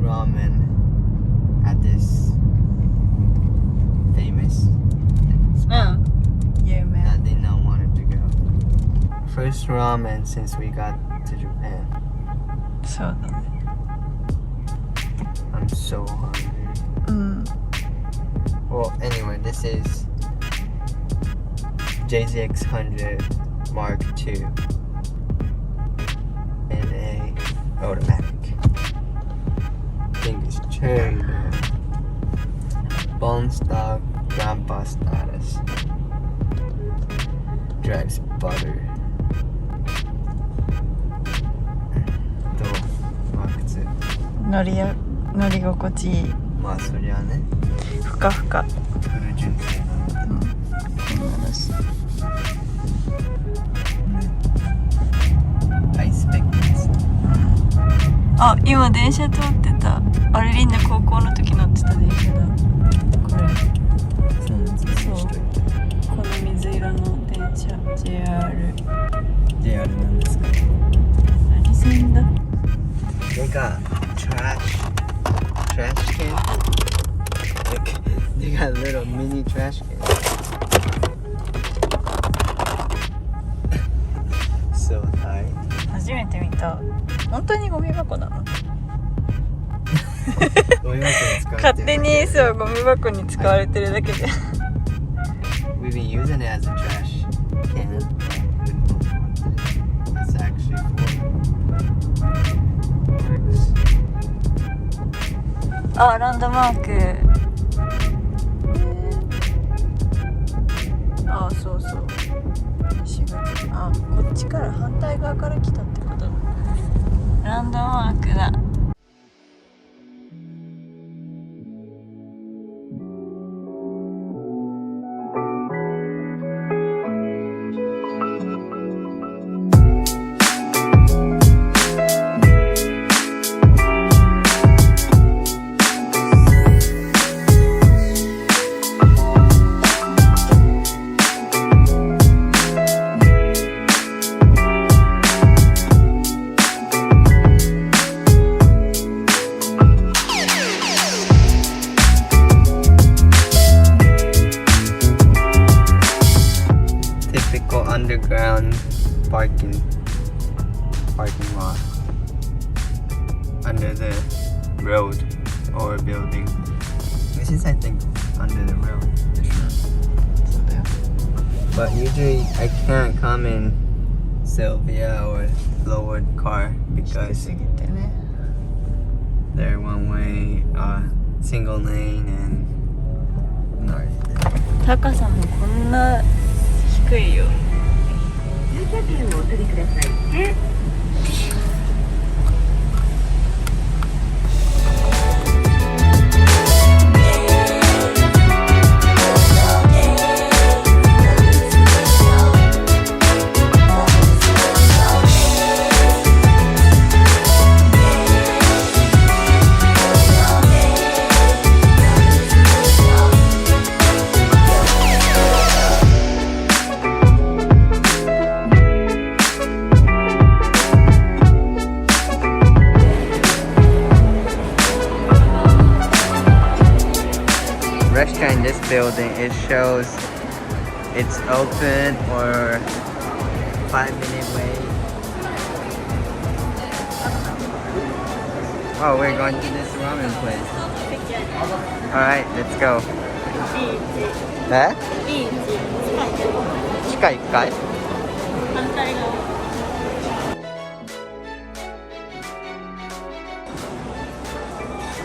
ramen at this famous spot that they now wanted to go. First ramen since we got to Japan. そうだね。 I'm so hungry. Well, anyway, this is JZX100 Mark II NA automatic. Thing is cherry, man. Bone stock, grandpa status. Drives butter. どう？Mark II。乗り心地いい。まあそりゃね。ふかふか。フル純正なんで。こんなだし。ハイスペックです。あ、今電車通ってた。あれリンナ高校の時乗ってた電車だ。これ。そうなんですよ。そう。この水色の電車 JR なんですか。何線だ？ They got trash can. They got little mini trash can. So tight. 初めて見た。本当にゴミ箱なの？ゴミ箱に使われてるだけで。勝手にそうゴミ箱に使われてるだけで。We've been using it as a trash can. It's actually works. あ、ランドマーク。あ、そうそう。西口。あ、こっちから反対側から来たってことだ。ランドマークだ。Underground parking lot under the road or building. This is, I think, under the road. But usually I can't come in Sylvia or lowered car because they're one way, single lane and north. 高さもこんな低いよ。券をお取りください。Restaurant in this building, it shows it's open or 5-minute wait. Oh, we're going to this ramen place. Alright, let's go. え？地下1階？反対側。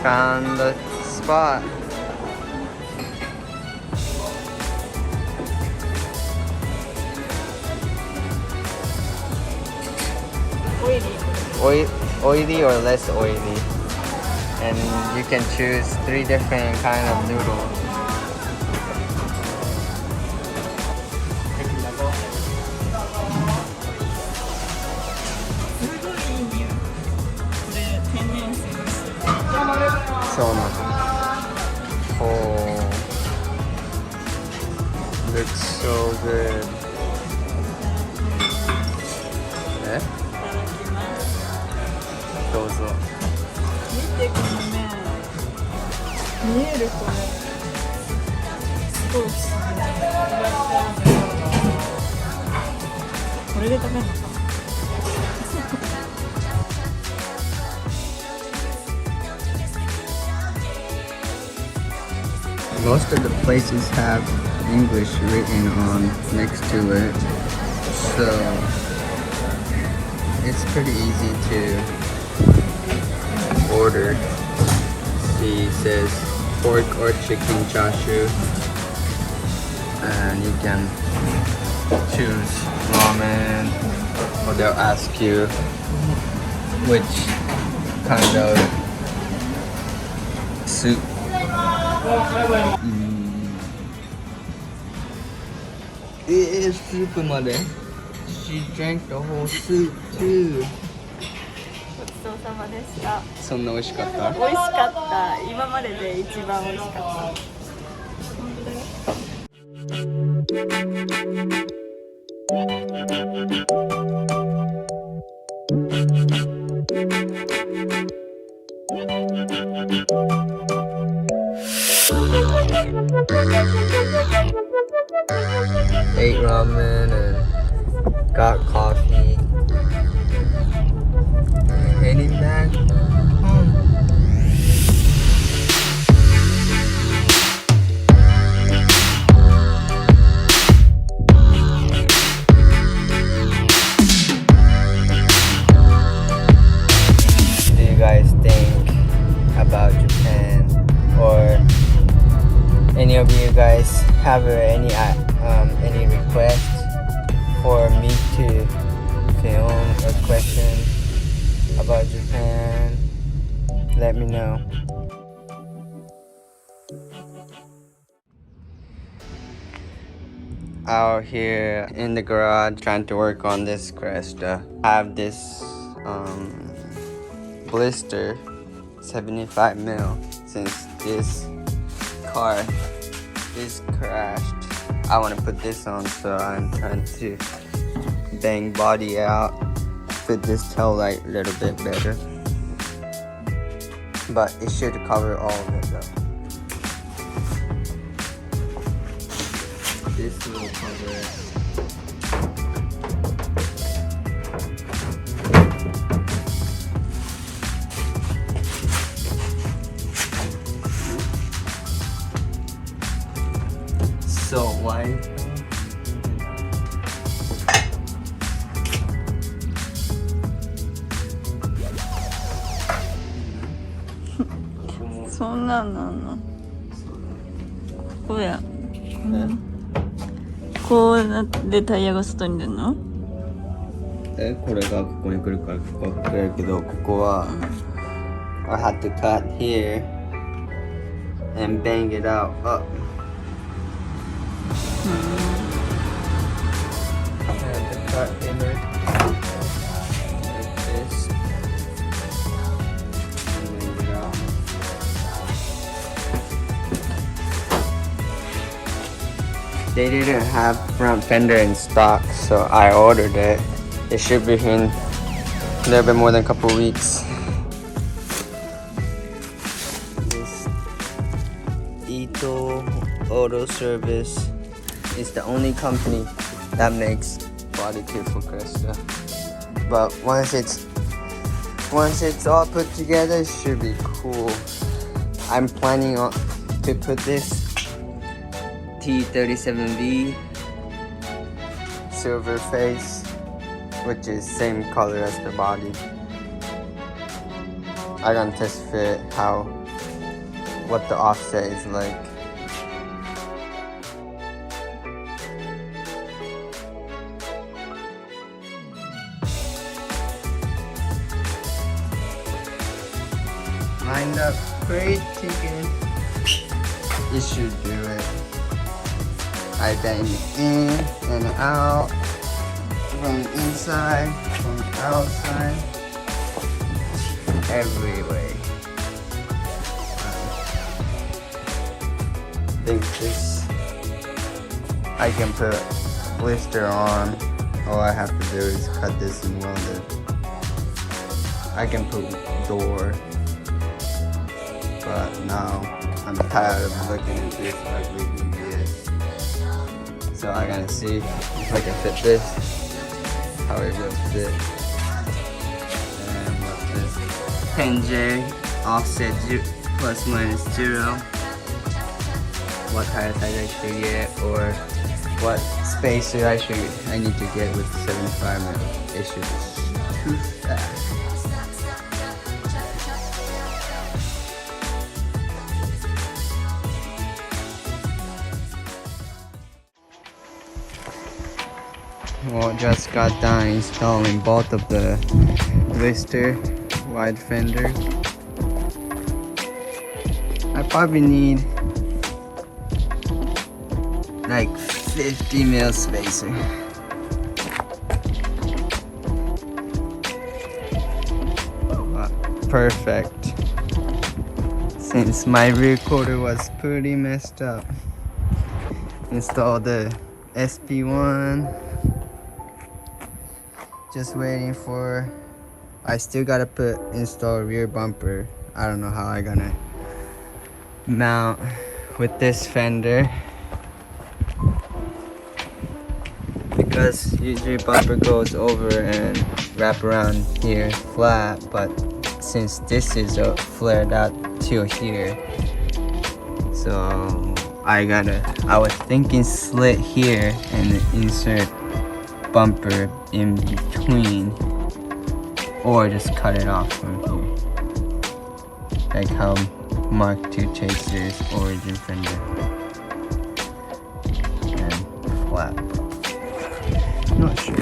Found the spot. Oily or less oily, and you can choose 3 different kind of noodles. Oh, looks so good. どうぞ。見てこの麺。見えるこれすごい不思議だね。これで食べるのかな。Most of the places have English written on next to it, so it's pretty easy to order. See, it says pork or chicken chashu, and you can choose ramen, or they'll ask you which kind of soup. It is soup, mother. She drank the whole soup too. ごちそうさまでした。そんな美味しかった？美味しかった。今までで一番美味しかった。Ate ramen and got coffee. Heading back home. Do you guys think about Japan, or any of you guys have any requests for me to film a question about Japan? Let me know. Out here in the garage trying to work on this Cresta. I have this blister 75 mil since this car is crashed. I want to put this on, so I'm trying to bang body out, fit this tail light a little bit better, but it should cover all of it though. This will cover it. So why?そんなんなんの。こうや。こうなってタイヤが外に出るの？これがここに来るからここが来るけど、ここはI had to cut here and bang it out up. I had to cut inner like this and bang it out. They didn't have front fender in stock, so I ordered it. It should be here in a little bit more than a couple weeks. This Ito Auto Service is the only company that makes body kit for Cresta. But once it's all put together, it should be cool. I'm planning on to put this T37V silver face, which is same color as the body. I gotta test fit what the offset is like. Lined up pretty good. It should do it. I bang it in and out, from inside, from outside, every way. I think this, I can put blister on. All I have to do is cut this and weld it. I can put door, but now I'm tired of looking at this ugly BBS. So I gotta see if I can fit this, how it will fit. And what's this? 10J offset plus minus 0. What tire size I should get, or what spacer I need to get with 75mm. It should be too fast. Well, just got done installing both of the blister wide fender. I probably need like 50mm spacer. Perfect. Since my rear quarter was pretty messed up. Install the SP1. Just waiting for. I still gotta install rear bumper. I don't know how I gonna mount with this fender, because usually bumper goes over and wrap around here flat, but since this is flared out till here, so I was thinking slit here and insert bumper in between, or just cut it off from here, like how Mark II Chaser's origin fender, and flat. Not sure.